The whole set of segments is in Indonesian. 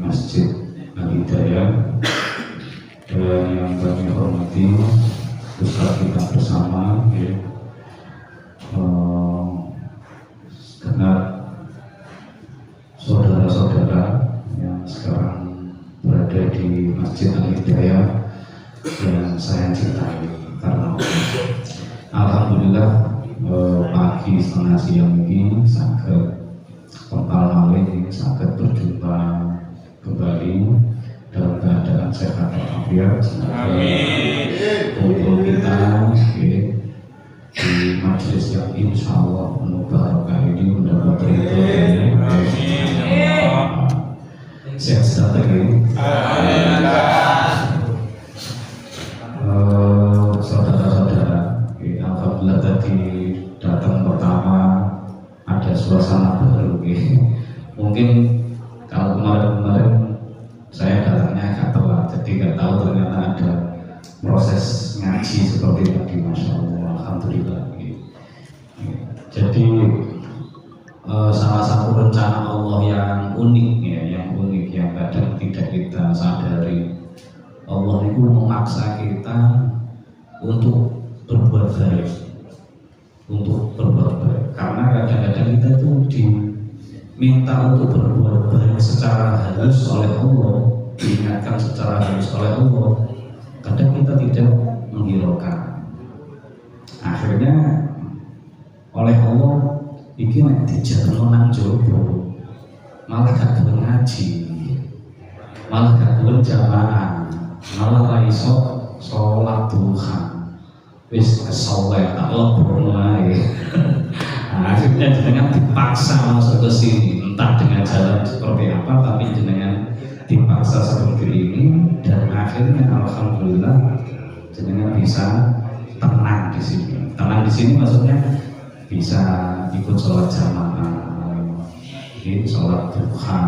Masjid Al-Hidayah. Yang kami hormati Ustaz kita bersama ya. Segenap saudara-saudara yang sekarang berada di Masjid Al-Hidayah yang saya cintai karena alhamdulillah pagi setengah siang ini sangat penggal malih sangat berjumpa kembali dalam keadaan sehat walafiat. Amin. Kumpul kita di majelis yang insya Allah penuh barokah ini mendapat ridho. Amin. Sehat sejahtera. Saudara-saudara, alhamdulillah tadi datang pertama ada suasana baru. Mungkin kalau kemarin-kemarin saya datangnya agak telat, jadi nggak tahu ternyata ada proses ngaji seperti tadi, masya Allah, alhamdulillah. Jadi salah satu rencana Allah yang unik ya, yang kadang tidak kita sadari. Allah itu memaksa kita untuk berbuat baik, karena kadang-kadang kita tuh diminta untuk berbuat baik secara halus oleh Allah, diingatkan secara halus oleh Allah. Kadang kita tidak menghiraukan. Akhirnya oleh Allah iki nek dijaluk nang jowo malah gak gelem ngaji, malah gak gelem jamaah, malah ra iso salat duha. Wis kesoleh tak lebur wae. Akhirnya jenengan dipaksa masuk ke sini, entah dengan jalan seperti apa, tapi jenengan dipaksa seperti ini, dan akhirnya alhamdulillah jenengan bisa tenang di sini. Tenang di sini maksudnya bisa ikut sholat jamaah, sholat duha,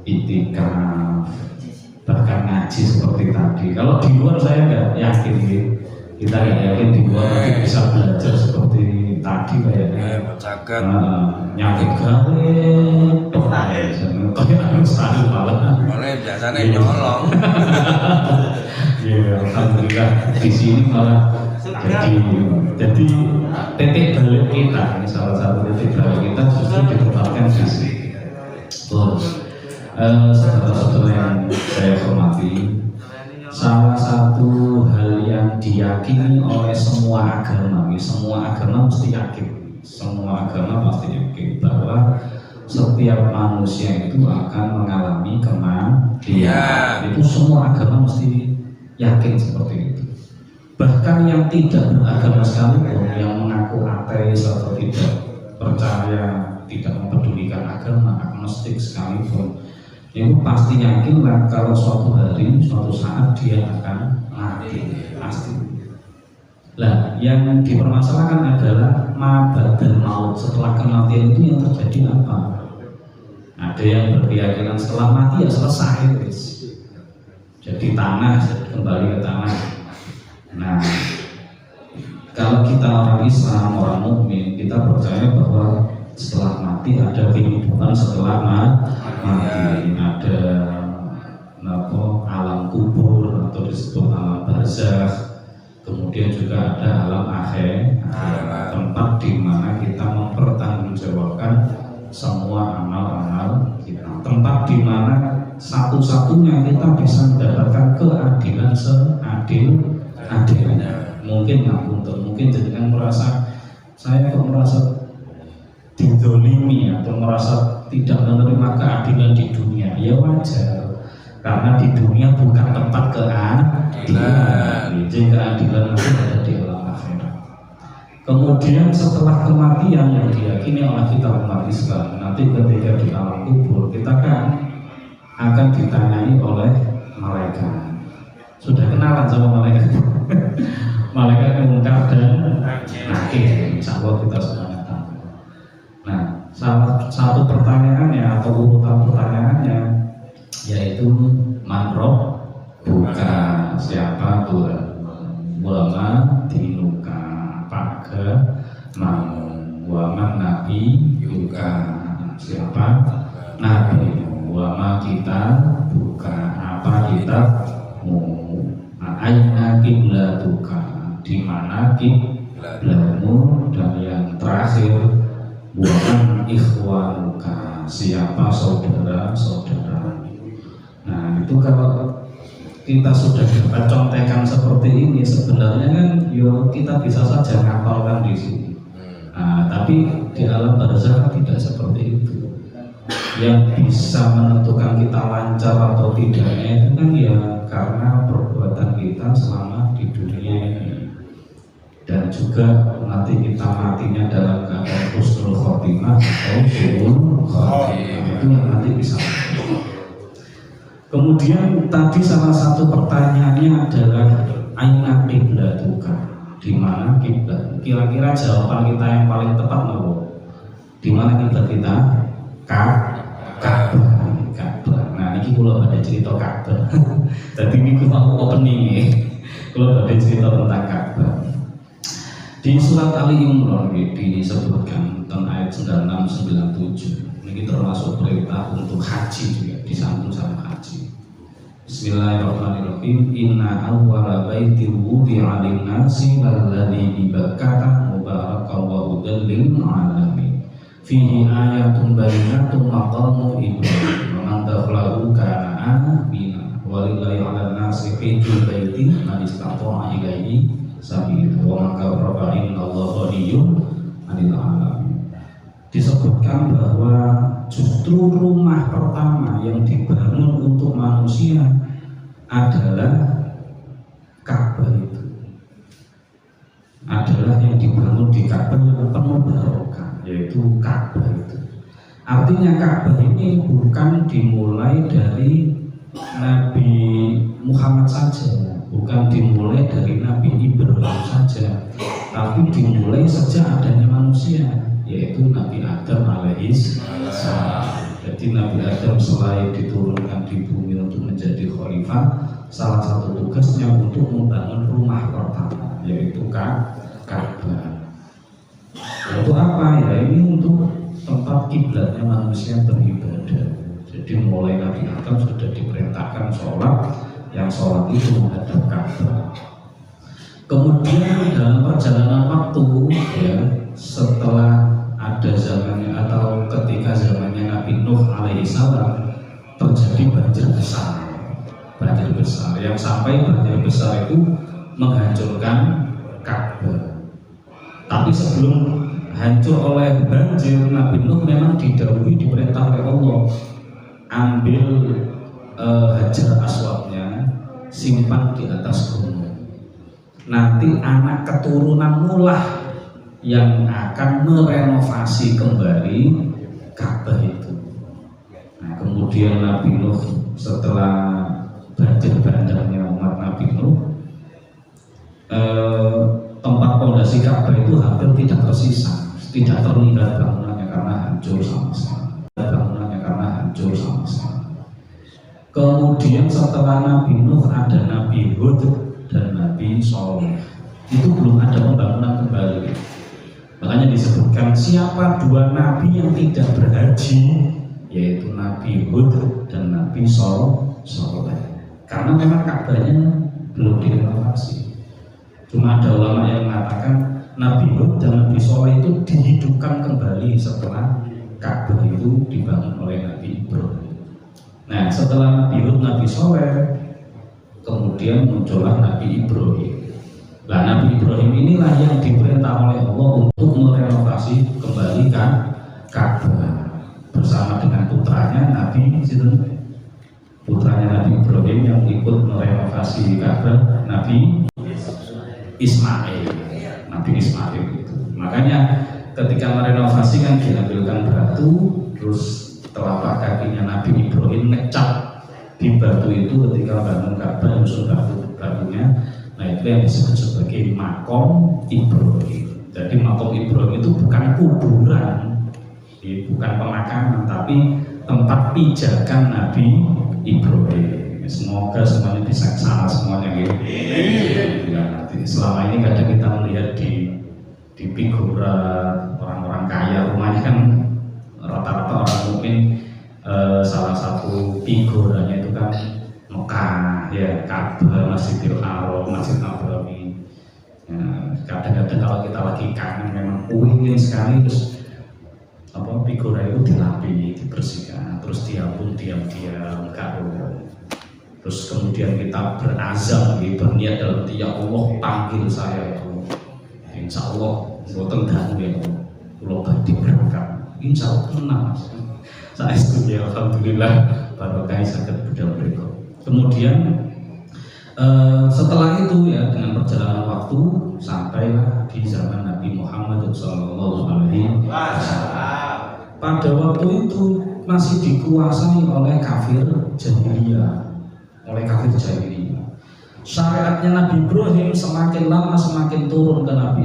itikaf, bahkan ngaji seperti tadi. Kalau di luar saya nggak yakin, kita nggak yakin di luar nanti bisa belajar seperti tadi kayaknya. Nyakit gawe, kayak harus tahu malah. Malah biasanya nyolong. Ya, alhamdulillah di sini malah jadi titik balik kita, ini salah satu titik balik kita justru ditempatkan di sini. Terus, saudara-saudara yang saya hormati, salah satu hal yang diyakini oleh semua agama mesti yakin, semua agama pasti yakin bahwa setiap manusia itu akan mengalami kematian. Itu semua agama mesti yakin seperti itu. Bahkan yang tidak beragama sekalipun, yang mengaku ateis atau tidak percaya, tidak mempedulikan agama, agnostik sekalipun, itu pasti yakin lah kalau suatu hari, suatu saat dia akan mati, pasti. Lah, yang dipermasalahkan adalah ma ba'dal maut, setelah kematian itu yang terjadi apa? Ada yang berkeyakinan setelah mati ya selesai, jadi tanah, kembali ke tanah. Nah, kalau kita orang Islam, orang mukmin, kita percaya bahwa setelah mati ada kehidupan setelah mati, ada alam kubur atau disebut alam barzakh, kemudian juga ada alam akhir, tempat di mana kita mempertanggungjawabkan semua amal-amal kita, tempat di mana satu-satunya kita bisa mendapatkan keadilan seadil-adilnya. Mungkin mungkin jenengan merasa saya kok merasa dizolimi atau merasa tidak menerima keadilan di dunia. Ya wajar, karena di dunia bukan tempat keadilan. Jadi keadilan itu ada di alam akhirat. Kemudian setelah kematian yang diyakini oleh kita umat Islam, nanti ketika di alam kubur kita kan akan ditanyai oleh malaikat. Sudah kenalan sama malaikat? Malaikat Munkar dan Nakir, insya Allah kita sudah tahu. Nah, salah satu pertanyaannya atau urutan pertanyaannya yaitu man rabbuka, siapa Tuhan, wama dinuka, apa agamamu, waman nabi yuka, siapa nabi, wama kita kita buka apa kitabmu. Aina kiblatuka, di mana kiblatmu, dan yang terakhir bukan ikhwanuka, siapa saudara-saudara. Nah itu kalau kita sudah dapat contekan seperti ini, sebenarnya kan kita bisa saja ngapalkan di sini. Nah, tapi di alam barzakh tidak seperti itu. Yang bisa menentukan kita lancar atau tidaknya itu kan ya karena perbuatan kita selama di dunia ini, dan juga nanti kita matinya dalam keadaan husnul khotimah atau su'ul khotimah, itu yang nanti bisa. Kemudian tadi salah satu pertanyaannya adalah aina kiblatuka, di mana kiblat. Kira-kira jawaban kita yang paling tepat apa? Di mana kiblat kita? Ka'bah. Nah, ini kalau ada cerita Ka'bah. Jadi ini aku opening ya. Kalau ada cerita tentang Ka'bah. Di surat Ali Imran disebutkan tentang ayat 96-97. Ini termasuk perintah untuk haji juga, disambung sama haji. Bismillahirrahmanirrahim. Inna awwala baitin wudi'a lin-nasi lalladzi bi Bakkah mubarakan wa hudan lil alamin. Fihi ayatun bayyinatun maqamu Ibrahim wa man dakhalahu kana amina walillahi 'alan nasi hajjul baiti man istata'a ilaihi sabila wa man kafara innallaha ghaniyyun 'anil 'alamin. Disebutkan bahwa justru rumah pertama yang dibangun untuk manusia adalah Ka'bah. Itu adalah yang dibangun di Ka'bah yang penuh barokah, yaitu Ka'bah itu. Artinya Ka'bah ini bukan dimulai dari Nabi Muhammad saja, bukan dimulai dari Nabi Ibrahim saja, tapi dimulai sejak adanya manusia, yaitu Nabi Adam alaihissalam. Jadi Nabi Adam selain diturunkan di bumi untuk menjadi khalifah, salah satu tugasnya untuk membangun rumah pertama, yaitu Ka'bah. Untuk apa ya? Ini untuk tempat kiblatnya manusia beribadah. Jadi mulai Nabi Adam sudah diperintahkan sholat, yang sholat itu menghadap Ka'bah. Kemudian dalam perjalanan waktu ya, setelah ada zamannya atau ketika zamannya Nabi Nuh alaihissalam, terjadi banjir besar yang sampai banjir besar itu menghancurkan Ka'bah. Tapi sebelum hancur oleh banjir, Nabi Nuh memang didahului diperintah oleh Allah, ambil Hajar Aswadnya, simpan di atas gunung. Nanti anak keturunanmu lah yang akan merenovasi kembali Ka'bah itu. Nah, kemudian Nabi Nuh setelah banjir bandangnya umat Nabi Nuh, tempat pondasi Ka'bah itu hampir tidak tersisa, tidak terlihat bangunannya karena hancur sama-sama. Kemudian setelah Nabi Nuh ada Nabi Hud dan Nabi Shalih. Itu belum ada pembangunan kembali. Makanya disebutkan siapa dua nabi yang tidak berhaji, yaitu Nabi Hud dan Nabi Shalih. Karena memang Ka'bahnya belum direnovasi. Cuma ada ulama yang mengatakan Nabi Hud dan Nabi Shalih itu dihidupkan kembali setelah Ka'bah itu dibangun oleh Nabi Ibrahim. Nah, setelah Nabi Hud, Nabi Shalih, kemudian muncullah Nabi Ibrahim. Nah, Nabi Ibrahim inilah yang diperintah oleh Allah untuk merenovasi kembali Ka'bah bersama dengan putranya Nabi Ibrahim yang ikut merenovasi Ka'bah, Nabi Ismail itu. Makanya ketika merenovasi kan diambilkan batu, terus telapak kakinya Nabi Ibrahim ngecap di batu itu ketika bangun Ka'bah, nyusun batunya. Nah, itu yang disebut sebagai makom Ibrahim. Jadi makom Ibrahim itu bukan kuburan, bukan pemakaman, tapi tempat pijakan Nabi Ibrahim. Semoga semuanya bisa salah semuanya gitu. Ya, nanti selama ini kadang kita melihat di figura orang-orang kaya, rumahnya kan rata-rata orang mungkin salah satu tahu figuranya itu kan Mekah, ya Ka'bah, Masjidil Haram, Masjid Nabawi. Ya, kadang-kadang kalau kita lagi kangen memang ingin sekali terus figura itu dilapi, dibersihkan, terus diampun diam-diam, terus kemudian kita berazam, berniat dalam hati, ya Allah panggil saya ya Allah, insya Allah mboten dangu ya Allah, kula badhe berangkat, insya Allah tenang. Saya setuju, alhamdulillah barokah saged budal mriku. Kemudian setelah itu ya dengan perjalanan waktu sampailah di zaman Nabi Muhammad SAW. Pada waktu itu masih dikuasai oleh kafir jahiliyah, Syariatnya Nabi Ibrahim semakin lama semakin turun ke Nabi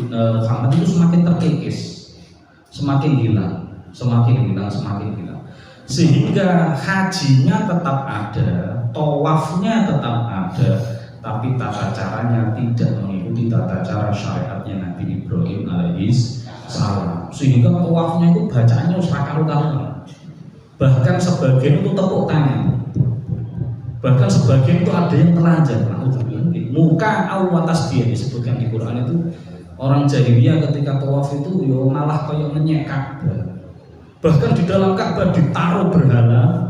Muhammad itu semakin terkikis, semakin hilang. Sehingga hajinya tetap ada, tawafnya tetap ada, tapi tata caranya tidak mengikuti tata cara syariatnya Nabi Ibrahim alaihissalam. Sehingga tawafnya itu bacaannya sakar-karuan. Bahkan sebagian itu tepuk tangan. Bahkan sebagian itu ada yang telanjang. Muka awal tasbih disebutkan di Quran itu. Orang jahiliyah ketika tawaf itu malah kayak ngenyek Ka'bah. Bahkan di dalam Ka'bah ditaruh berhala,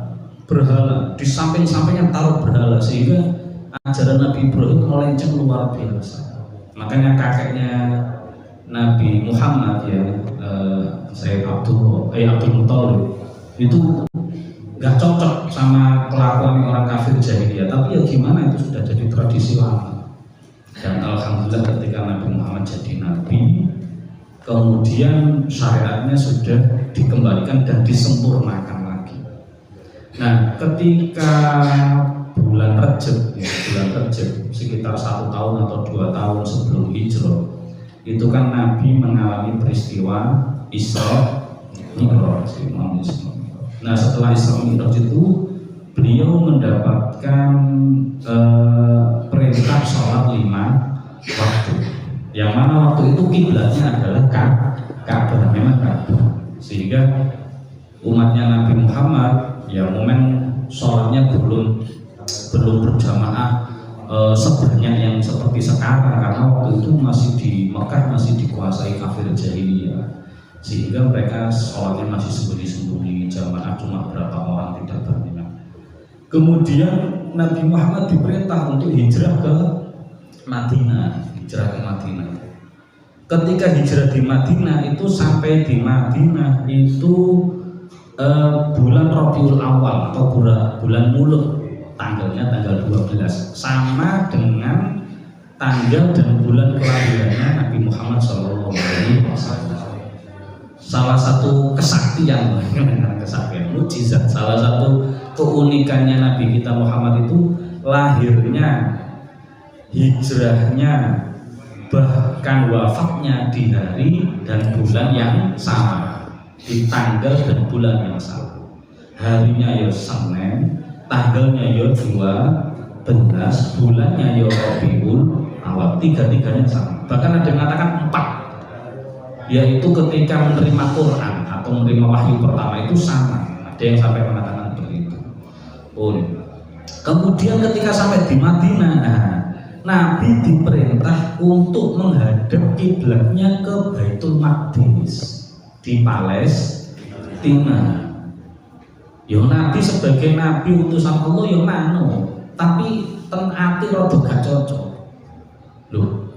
di samping-sampingnya taruh berhala, sehingga ajaran Nabi Ibrahim melenceng luar biasa. Makanya kakeknya Nabi Muhammad ya, Sayyid Abdul Muthalib itu nggak cocok sama kelakuan orang kafir jahiliyah, tapi ya gimana, itu sudah jadi tradisi lama. Dan alhamdulillah ketika Nabi Muhammad jadi nabi, kemudian syariatnya sudah dikembalikan dan disempurnakan lagi. Nah, ketika bulan Rajab sekitar 1 tahun atau 2 tahun sebelum hijrah, itu kan Nabi mengalami peristiwa Isra Mi'raj. Nah, setelah Isra Mi'raj itu beliau mendapatkan perintah sholat 5 waktu. Yang mana waktu itu kiblatnya adalah Ka'bah, memang Ka'bah. Sehingga umatnya Nabi Muhammad ya momen sholatnya belum berjamaah sebanyak yang seperti sekarang, karena waktu itu masih di Mekah masih dikuasai kafir jahiliyah, sehingga mereka sholatnya masih sembunyi-sembunyi, jamaah cuma berapa orang, tidak banyak. Kemudian Nabi Muhammad diperintah untuk hijrah ke Madinah. Ketika hijrah di Madinah itu, sampai di Madinah itu bulan Rabiul Awal atau bulan Mulud, tanggalnya tanggal 12, sama dengan tanggal dan bulan kelahirannya Nabi Muhammad SAW. Salah satu kesaktian, mukjizat, salah satu keunikannya Nabi kita Muhammad itu lahirnya, hijrahnya, bahkan wafatnya di hari dan bulan yang sama, di tanggal dan bulan yang sama. Harinya ya Senin, tanggalnya ya 12, bulannya ya Rabiul Awal, tiga-tiganya sama. Bahkan ada yang mengatakan 4, yaitu ketika menerima Quran atau menerima wahyu pertama itu sama. Ada yang sampai mengatakan begitu. Kemudian ketika sampai di Madinah, Nabi diperintah untuk menghadap kiblatnya ke Baitul Maqdis di Palestina. Yo Nabi sebagai Nabi utusan Allah yo mano, tapi ten ati rada gak cocok. Loh,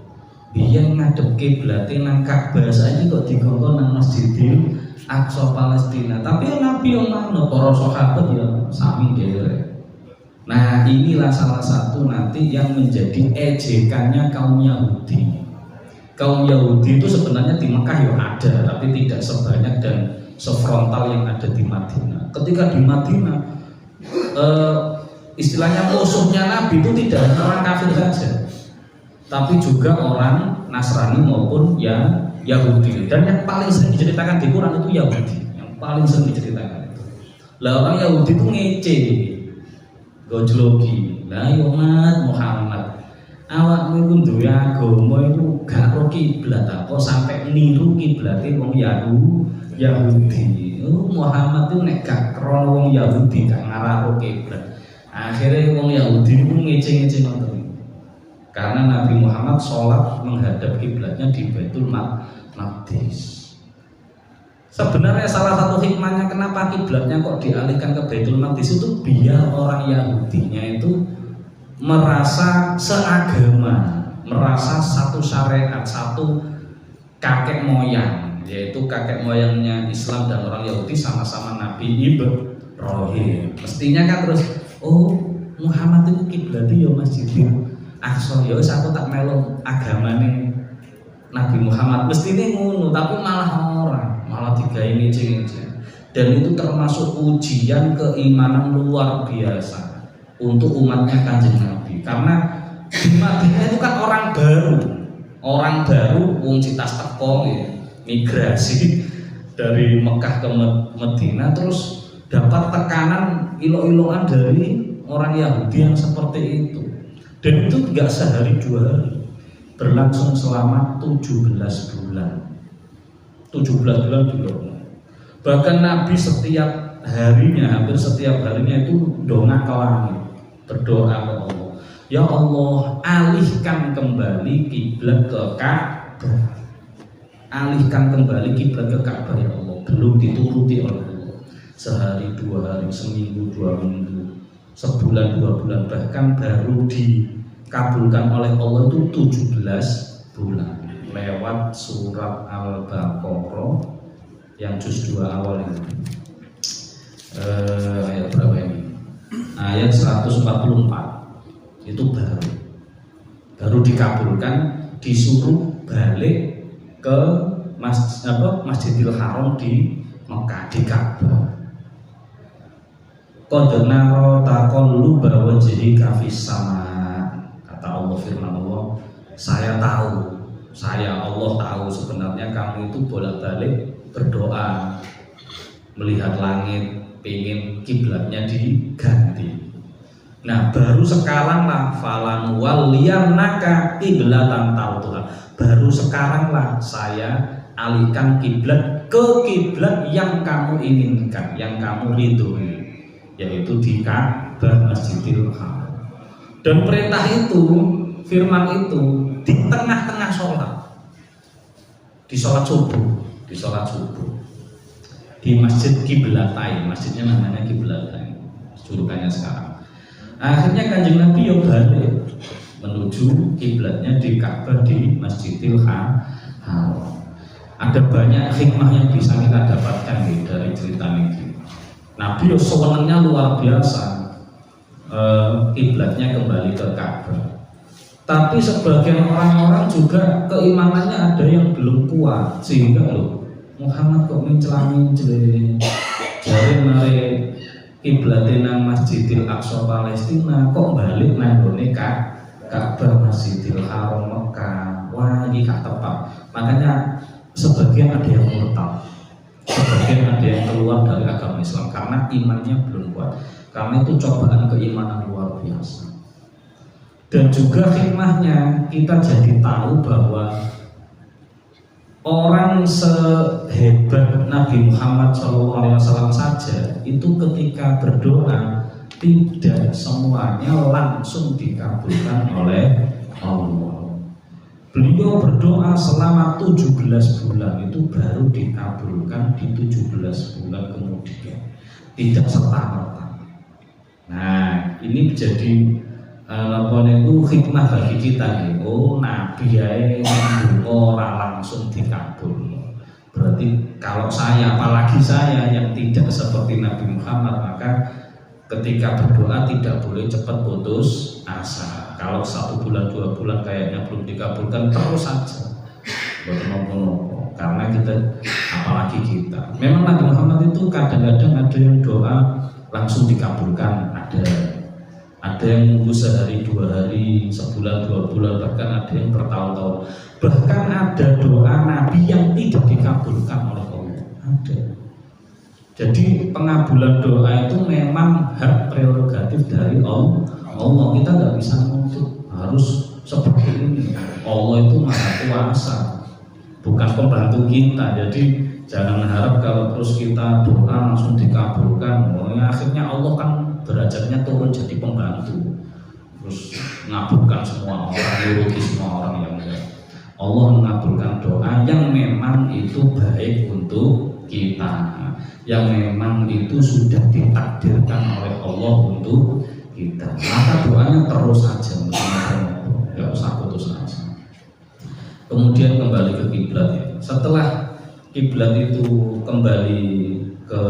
biyen ngadep kiblate nang Ka'bah saiki kok digongkon nang Masjidil Aqsa Palestina. Tapi Nabi yo mano, para sahabat yo sami derek. Nah, inilah salah satu nanti yang menjadi ejekannya kaum Yahudi. Kaum Yahudi itu sebenarnya di Mekah ya ada, tapi tidak sebanyak dan sefrontal yang ada di Madinah. Ketika di Madinah, istilahnya musuhnya Nabi itu tidak hanya orang kafir saja, tapi juga orang Nasrani maupun yang Yahudi. Dan yang paling sering diceritakan di Quran itu Yahudi, yang paling sering diceritakan. Lah orang Yahudi itu ngece, gojlogi. Lah yo Muhammad, awakmu iku duwe agama itu gak ro kiblat apa sampai niru kiblate wong Yahudi. Muhammad itu nek gak krono wong Yahudi gak ngarah kiblat. Akhirnya wong Yahudi itu ngece-ngece ngoten. Karena Nabi Muhammad sholat menghadap kiblatnya di Baitul Maqdis. Sebenarnya salah satu hikmahnya kenapa kiblatnya kok dialihkan ke Baitul Maqdis itu biar orang Yahudinya itu merasa seagama, merasa satu syariat, satu kakek moyang, yaitu kakek moyangnya Islam dan orang Yahudi sama-sama Nabi Ibrahim. Mestinya kan terus, oh Muhammad itu kiblatnya ya Masjidil Aqsa, ya wis aku tak melu agamane Nabi Muhammad. Mestinya ngono, tapi malah digawe ngece-ngece. Dan itu termasuk ujian keimanan luar biasa untuk umatnya Kanjeng Nabi. Karena di Madinah itu kan orang baru wong citas teko ya, migrasi dari Mekah ke Madinah, terus dapat tekanan ilo-iloan dari orang Yahudi yang seperti itu. Dan itu enggak sehari dua hari, berlangsung selama 17 bulan. 17 bulan juga. Bahkan Nabi setiap harinya, hampir setiap harinya itu dongak ke langit, berdoa ke Allah. Ya Allah, alihkan kembali kiblat ke Ka'bah. Alihkan kembali kiblat ke Ka'bah ya Allah. Belum dituruti oleh Allah. Sehari, 2 hari, seminggu, 2 minggu, sebulan, 2 bulan, bahkan baru dikabulkan oleh Allah itu 17 bulan. Lewat surat Al-Baqarah yang juz 2 awal ini. Ayat berapa ini? Ayat 144. Itu baru dikabulkan, disuruh balik ke Masjidil Haram di Mekah, di Ka'bah. Qad nara taqalluba wajhika fis sama, kata Allah, firman Allah, Allah tahu sebenarnya kamu itu bolak-balik berdoa melihat langit, pengen kiblatnya diganti. Nah, baru sekarang lah falan waliyannaka qiblatan tautuha. Baru sekarang lah saya alihkan kiblat ke kiblat yang kamu inginkan, yang kamu ridhoi, yaitu di Ka'bah Masjidil Haram. Dan perintah itu, firman itu di tengah-tengah sholat, di sholat subuh, di Masjid Qiblatain, masjidnya namanya Qiblatain, julukannya sekarang. Akhirnya Kanjeng Nabi yang balik menuju kiblatnya di Ka'bah di Masjidil Haram. Ada banyak hikmah yang bisa kita dapatkan dari cerita ini. Nabi sewenangnya luar biasa, kiblatnya kembali ke Ka'bah. Tapi sebagian orang-orang juga keimanannya ada yang belum kuat, sehingga Muhammad kok mencela-mencela, jare mare kiblatnya nang Masjidil Aqsa Palestina, kok balik nang gone Ka'bah Masjidil Haram Mekah. Wah, ini gak tepat. Makanya sebagian ada yang murtad, sebagian ada yang keluar dari agama Islam karena imannya belum kuat. Karena itu cobaan keimanan luar biasa. Dan juga hikmahnya kita jadi tahu bahwa orang sehebat Nabi Muhammad SAW saja itu ketika berdoa tidak semuanya langsung dikabulkan oleh Allah. Beliau berdoa selama 17 bulan itu baru dikabulkan di 17 bulan kemudian, tidak serta-merta. Nah, ini menjadi itu hikmah bagi kita nih. Oh, Nabi ora langsung dikabul. Berarti kalau saya, apalagi saya yang tidak seperti Nabi Muhammad, maka ketika berdoa tidak boleh cepat putus asa. Kalau 1 bulan 2 bulan kayaknya belum dikabulkan, terus saja bernopo-nopo. Karena kita, apalagi kita, memang Nabi Muhammad itu kadang-kadang ada yang doa langsung dikabulkan, ada yang nunggu sehari 2 hari, sebulan 2 bulan, bahkan ada yang bertahun-tahun. Bahkan ada doa Nabi yang tidak dikabulkan oleh Allah. Ada. Jadi pengabulan doa itu memang hak prerogatif dari Allah. Kita nggak bisa nuntut harus seperti ini. Allah itu Maha Kuasa, bukan pembantu kita. Jadi Jangan harap kalau terus kita doa langsung dikabulkan. Akhirnya Allah kan derajatnya turun jadi pembantu, terus mengabulkan semua orang, nuruti semua orang yang enggak. Allah mengabulkan doa yang memang itu baik untuk kita, yang memang itu sudah ditakdirkan oleh Allah untuk kita. Maka doanya terus saja, nggak usah putus asa. Kemudian kembali ke kiblat ya. Setelah kiblat itu kembali ke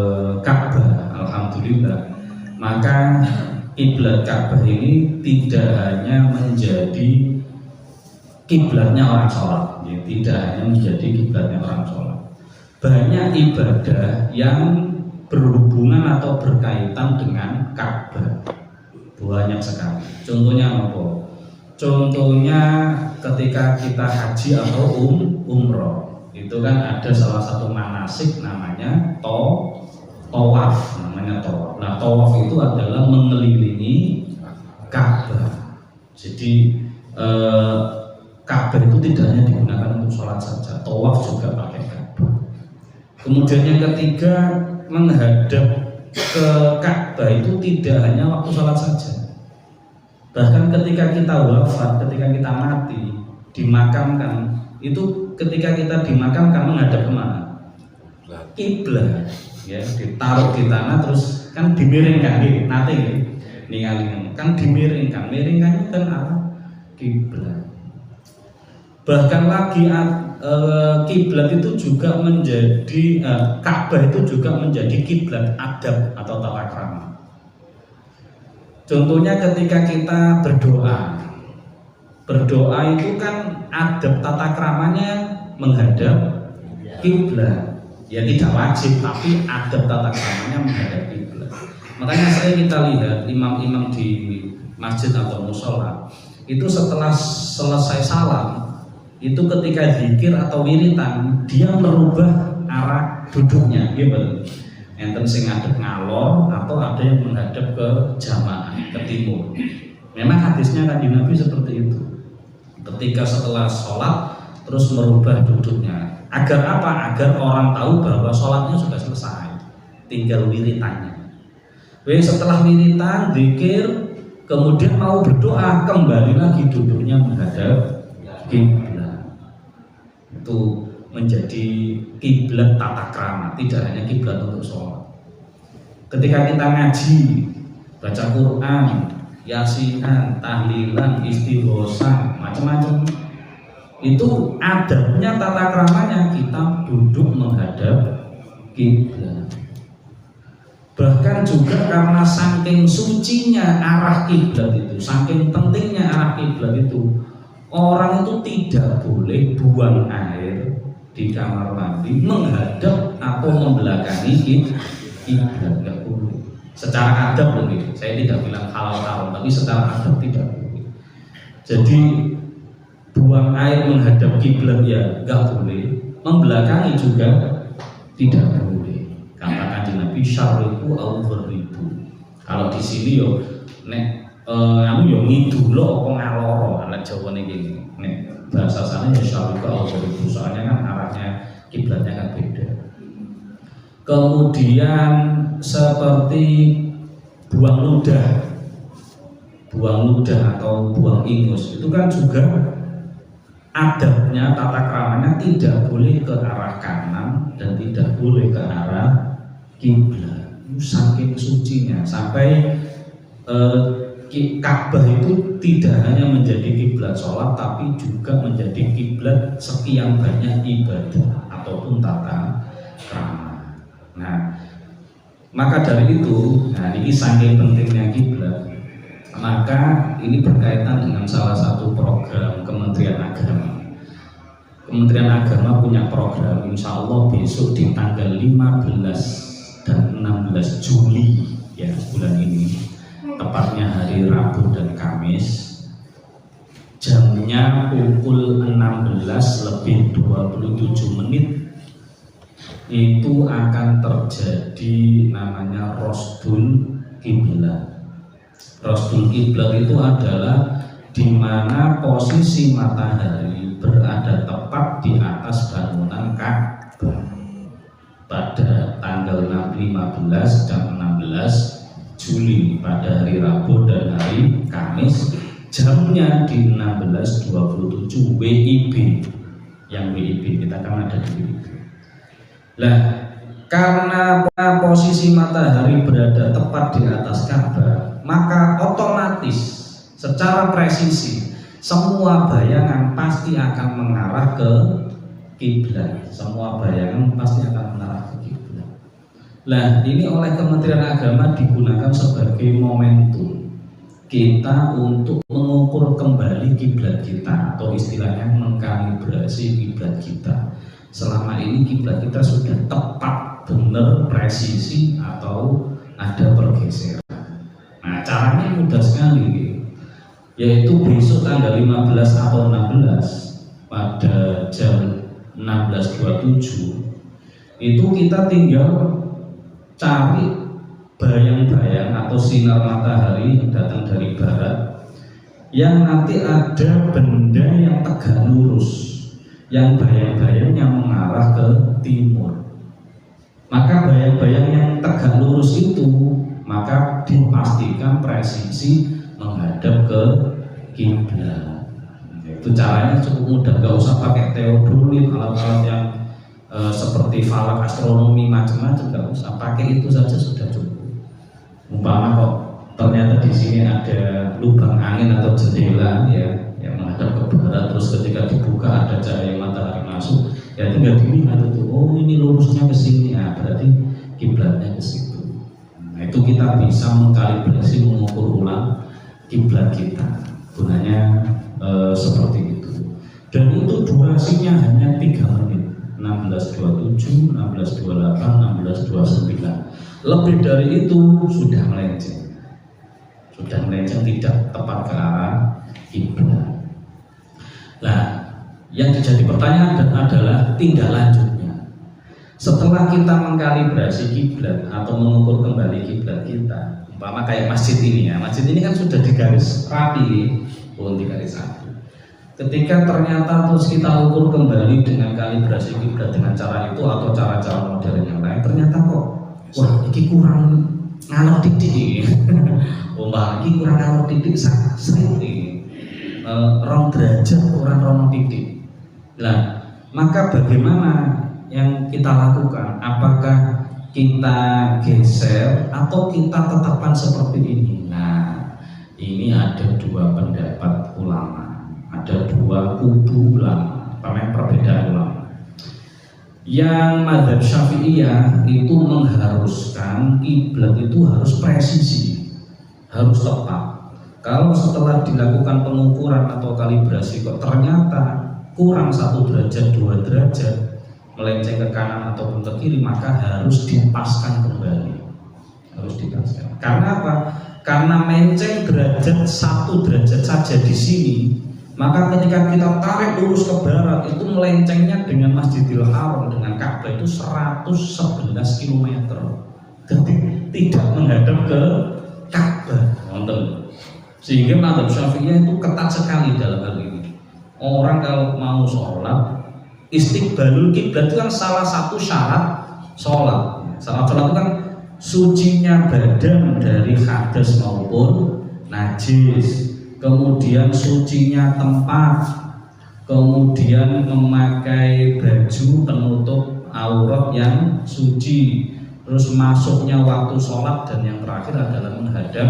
Ka'bah, alhamdulillah, maka kiblat Ka'bah ini tidak hanya menjadi kiblatnya orang sholat, ya, tidak hanya menjadi kiblatnya orang sholat. Banyak ibadah yang berhubungan atau berkaitan dengan Ka'bah, banyak sekali. Contohnya apa? Contohnya ketika kita haji atau umroh, itu kan ada salah satu manasik namanya tawaf, namanya tawaf. Nah, tawaf itu adalah mengelilingi Ka'bah. Jadi Ka'bah itu tidak hanya digunakan untuk sholat saja, tawaf juga pakai Ka'bah. Kemudian yang ketiga, menghadap ke Ka'bah itu tidak hanya waktu sholat saja. Bahkan ketika kita wafat, ketika kita mati, dimakamkan, itu ketika kita dimakamkan menghadap kemana? Kiblat, ya, ditaruh di tanah terus kan dimiringkan, nanti ningali kan miringkannya kan arah kiblat. Bahkan lagi kiblat itu juga menjadi Ka'bah itu juga menjadi kiblat adab atau tata krama. Contohnya ketika kita berdoa itu kan adab tata kramanya menghadap kiblat. Ya tidak wajib, tapi adab tata kramanya menghadap kiblat. Makanya kita lihat imam-imam di masjid atau musola itu setelah selesai salam, itu ketika zikir atau wiritan dia merubah arah duduknya, gitu. Enten sing ngadep ngalor atau ada yang menghadap ke jamaah ke timur. Memang hadisnya kan di Nabi seperti itu. Ketika setelah sholat terus merubah duduknya. Agar apa? Agar orang tahu bahwa sholatnya sudah selesai, tinggal wiritannya. Setelah wiritan, zikir, kemudian mau berdoa, kembali lagi duduknya menghadap kiblat. Itu menjadi kiblat tata krama, tidak hanya kiblat untuk sholat. Ketika kita ngaji, baca Quran, yasinan, tahlilan, istighosan, macam-macam, itu adabnya tata kramanya kita duduk menghadap kiblat. Bahkan juga karena saking sucinya arah kiblat itu, saking pentingnya arah kiblat itu, orang itu tidak boleh buang air di kamar mandi menghadap atau membelakangi kiblat, nggak boleh. Secara adab begitu. Saya tidak bilang halal haram, tapi secara adab tidak boleh. Jadi buang air menghadap kiblat ya nggak boleh, membelakangi juga tidak boleh. Katakan di Nabi syariku au gharibu. Kalau di sini yo nek yo ngidulo apa ngaloro, ala Jawane gini. Nek bahasa sana ya syariku au gharibu, soalnya kan arahnya kiblatnya kan beda. Kemudian seperti buang ludah atau buang ingus itu kan juga adabnya tata kramanya tidak boleh ke arah kanan dan tidak boleh ke arah kiblat. Saking sucinya sampai Ka'bah itu tidak hanya menjadi kiblat sholat tapi juga menjadi kiblat sekian banyak ibadah ataupun tata krama. Nah, maka dari itu, ini saking pentingnya kiblat, maka ini berkaitan dengan salah satu program Kementerian Agama. Kementerian Agama punya program, insya Allah besok di tanggal 15 dan 16 Juli ya bulan ini, tepatnya hari Rabu dan Kamis, jamnya pukul 16:27 itu akan terjadi namanya Rosdul Kiblat. Rosdul Kiblat itu adalah di mana posisi matahari berada tepat di atas bangunan Ka'bah. pada tanggal 15 dan 16 Juli pada hari Rabu dan hari Kamis, jamnya di 16.27 WIB. Yang WIB kita kan ada di WIB. Lah, karena posisi matahari berada tepat di atas Ka'bah, maka otomatis secara presisi semua bayangan pasti akan mengarah ke kiblat. Semua bayangan pasti akan mengarah ke kiblat. Lah, ini oleh Kementerian Agama digunakan sebagai momentum kita untuk mengukur kembali kiblat kita, atau istilahnya mengkalibrasi kiblat kita. Selama ini kiblat kita sudah tepat, benar, presisi, atau ada pergeseran. Nah, caranya mudah sekali, yaitu besok tanggal 15 atau 16 pada jam 16.27 itu kita tinggal cari bayang-bayang atau sinar matahari yang datang dari barat, yang nanti ada benda yang tegak lurus, yang bayang-bayangnya mengarah ke timur. Maka bayang-bayang yang tegak lurus itu maka dipastikan presisi menghadap ke kiblat. Itu caranya cukup mudah, nggak usah pakai teodolit, alat-alat yang seperti falak astronomi macam-macam, nggak usah, pakai itu saja sudah cukup. Umpama kok ternyata di sini ada lubang angin atau jendela ya yang menghadap ke barat, terus ketika dibuka ada cahaya matahari masuk, ya tinggal dilihat itu, oh ini lurusnya ke sini, ya berarti kiblatnya ke situ. Nah, itu kita bisa mengkalibrasi, mengukur ulang kiblat kita. Gunanya seperti itu. Dan itu durasinya hanya 3 menit. 16.27, 16.28, 16.29. Lebih dari itu sudah melenceng. Sudah melenceng, tidak tepat ke arah kiblat. Nah, yang jadi pertanyaan adalah tindak lanjutnya. Setelah kita mengkalibrasi kiblat atau mengukur kembali kiblat kita, umpama kayak masjid ini ya, masjid ini kan sudah digaris rapi, pun digaris rapi. Ketika ternyata terus kita ukur kembali dengan kalibrasi kiblat dengan cara itu atau cara-cara modern yang lain, ternyata kok, wah ini kurang ngalor titik, umpama ini kurang ngalor titik, sering rong derajat kurang rong titik. Nah, maka bagaimana yang kita lakukan? Apakah kita geser atau kita tetapkan seperti ini? Nah, ini ada dua pendapat ulama, ada dua kubu ulama, perbedaan ulama. Yang mazhab Syafi'iyah itu mengharuskan kiblat itu harus presisi, harus tepat. Kalau setelah dilakukan pengukuran atau kalibrasi kok ternyata kurang 1 derajat, 2 derajat, melenceng ke kanan ataupun ke kiri, maka harus dipaskan kembali. Harus dipaskan. Karena apa? Karena menceng derajat 1 derajat saja di sini, maka ketika kita tarik lurus ke barat itu melencengnya dengan Masjidil Haram, dengan Ka'bah itu 111 km. Jadi tidak menghadap ke Ka'bah. Sehingga mazhab Syafi'iyah itu ketat sekali dalam hal ini. Orang kalau mau sholat, istiqbalul kiblat itu kan salah satu syarat sholat. Syarat sholat itu kan sucinya badan dari hadas maupun najis, kemudian sucinya tempat, kemudian memakai baju penutup aurat yang suci, terus masuknya waktu sholat, dan yang terakhir adalah menghadap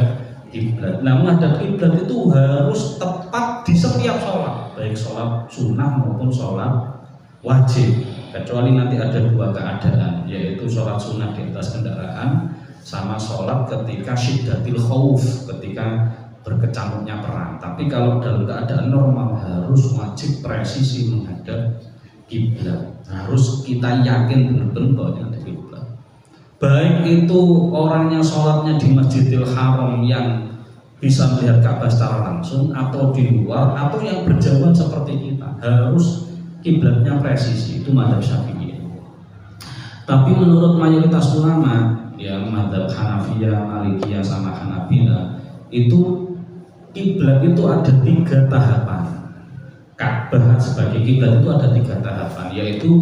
kiblat. Nah, menghadap kiblat itu harus tepat di setiap sholat, baik sholat sunnah maupun sholat wajib, kecuali nanti ada 2 keadaan, yaitu sholat sunnah di atas kendaraan sama sholat ketika syiddatil khauf, ketika berkecamuknya perang. Tapi kalau dalam keadaan normal harus wajib presisi menghadap kiblat, harus kita yakin benar-benar bahwa ada kiblat. Baik itu orangnya sholatnya di Masjidil Haram yang bisa melihat Ka'bah secara langsung, atau di luar, atau yang berjauhan seperti kita, harus kiblatnya presisi. Itu mazhab Syafi'i. Tapi menurut mayoritas ulama, yang mazhab Hanafiyah, Malikiyah sama Hanabilah, itu kiblat itu ada 3 tahapan. Ka'bah sebagai kiblat itu ada 3 tahapan, yaitu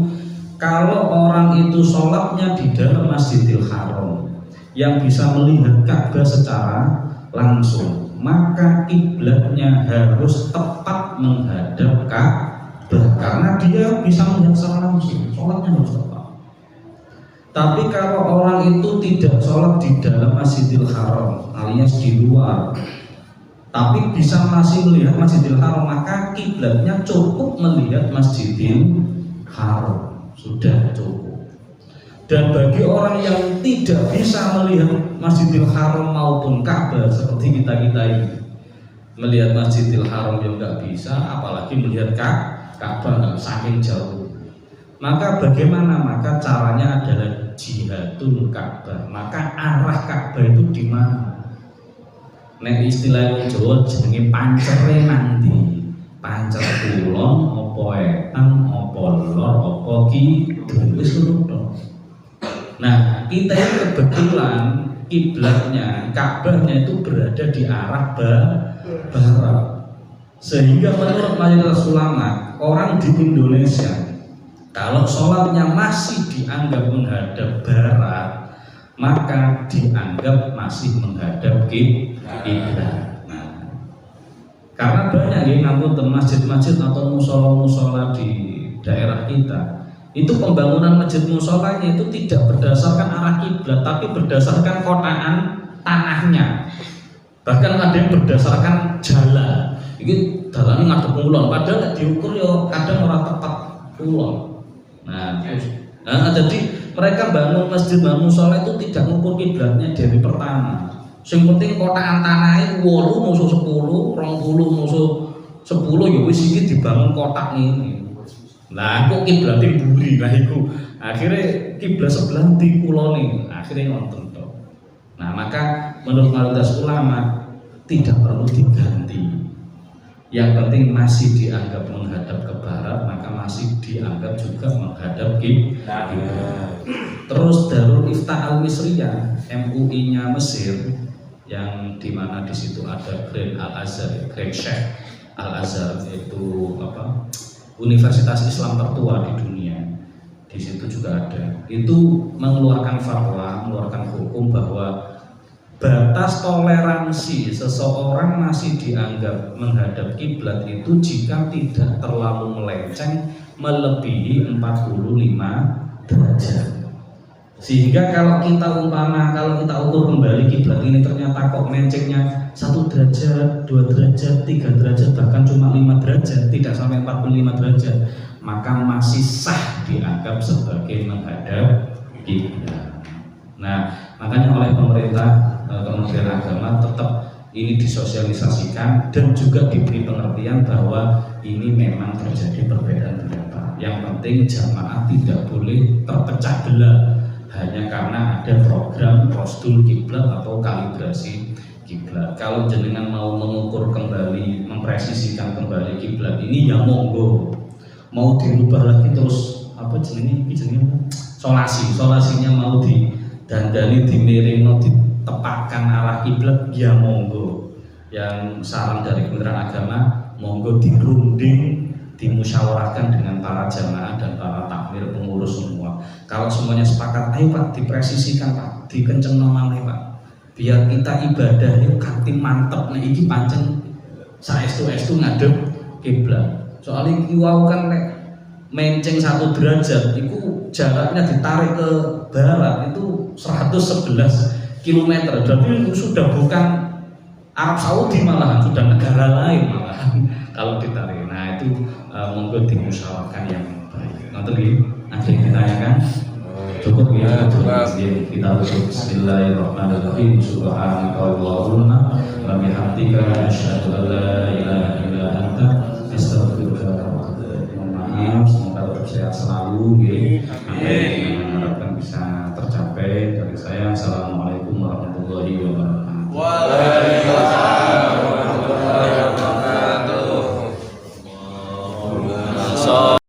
kalau orang itu sholatnya di dalam Masjidil Haram yang bisa melihat Ka'bah secara langsung, maka kiblatnya harus tepat menghadap Ka'bah karena dia bisa melihat secara langsung, sholatnya harus tepat. Tapi kalau orang itu tidak sholat di dalam Masjidil Haram alias di luar, tapi bisa masih melihat Masjidil Haram, maka kiblatnya cukup melihat Masjidil Haram, sudah cukup. Dan bagi orang yang tidak bisa melihat Masjidil Haram maupun Ka'bah seperti kita-kita ini, melihat Masjidil Haram yang nggak bisa, apalagi melihat Ka'bah saking jauh. Maka bagaimana? Maka caranya adalah jihadul Ka'bah. Maka arah Ka'bah itu di mana? Nek istilah Jawa jenenge pancere nanti. Pancer kulon, opo etan, opo lor, opo kidul, wis ngono. Nah, kita ini kebetulan kiblatnya, Ka'bahnya itu berada di arah barat. Sehingga menurut mayoritas ulama, orang di Indonesia kalau sholatnya masih dianggap menghadap barat, maka dianggap masih menghadap kiblat. Nah, karena banyak yang ngaku masjid-masjid atau musola-musola di daerah kita, itu pembangunan masjid musolanya itu tidak berdasarkan arah kiblat, tapi berdasarkan kotaan tanahnya. Bahkan ada yang berdasarkan jalan. Ini jalannya ngadep kulon, padahal diukur ya kadang orang tepat kulon. Nah, jadi mereka bangun masjid, bangun musola itu tidak mengukur kiblatnya dari pertama. Yang penting kotaan tanahnya 8 musuh 10, 20 musuh 10, ya wis iki dibangun kotak ini. Nah, kok kiblatnya buri lah itu. Akhirnya kiblat sebelah di kulone, akhirnya nonton toh. Nah, maka menurut mayoritas ulama tidak perlu diganti. Yang penting masih dianggap menghadap ke barat, maka masih dianggap juga menghadap kiblat. Terus Darul Iftah Al-Misriyah, MUI-nya Mesir, yang dimana di situ ada Grand Al-Azhar, Grand Sheikh Al-Azhar, itu universitas Islam tertua di dunia. Di situ juga ada. Itu mengeluarkan fatwa, mengeluarkan hukum bahwa batas toleransi seseorang masih dianggap menghadap kiblat itu jika tidak terlalu melenceng melebihi 45 derajat. Sehingga kalau kita ukur kembali kiblat ini ternyata kok melencengnya 1 derajat, 2 derajat, 3 derajat, bahkan cuma 5 derajat, tidak sampai 45 derajat, maka masih sah dianggap sebagai menghadap kiblat. Nah, makanya oleh pemerintah, Kementerian Agama tetap ini disosialisasikan dan juga diberi pengertian bahwa ini memang terjadi perbedaan pendapat. Yang penting jamaah tidak boleh terpecah belah hanya karena ada program postul kiblat atau kalibrasi kiblat. Kalau jenengan mau mengukur kembali, mempresisikan kembali kiblat ini ya monggo. Mau dirubah lagi terus solasinya mau didandani, dimiringno, ditepakkan arah kiblat ya monggo. Yang saran dari Kementerian Agama, monggo dirunding, dimusyawarahkan dengan para jamaah dan para takmir pengurus semua. Kalau semuanya sepakat, ayo Pak dipresisikan Pak, dikencengno malih Pak, biar kita ibadah yuk kanthi mantep. Nah iki pancen saestu-estu ngadep kiblat. Soalnya iki wau kan nek menceng 1 derajat itu jaraknya ditarik ke barat itu 111 km. Jadi sudah bukan Arab Saudi, malahan sudah negara lain malahan kalau ditarik. Nah itu monggo dimusyawarahkan yang baik. Nanti akhir ditanyakan cukup ya, kita tutup. Bismillahirrahmanirrahim. Subhanakallahumma wa bihamdika asyhadu an la ilaha illa anta astaghfiruka wa atubu ilaik. Maaf, semoga tetap sehat selalu. Amin. Harapkan bisa tercapai. Dari saya, assalamualaikum.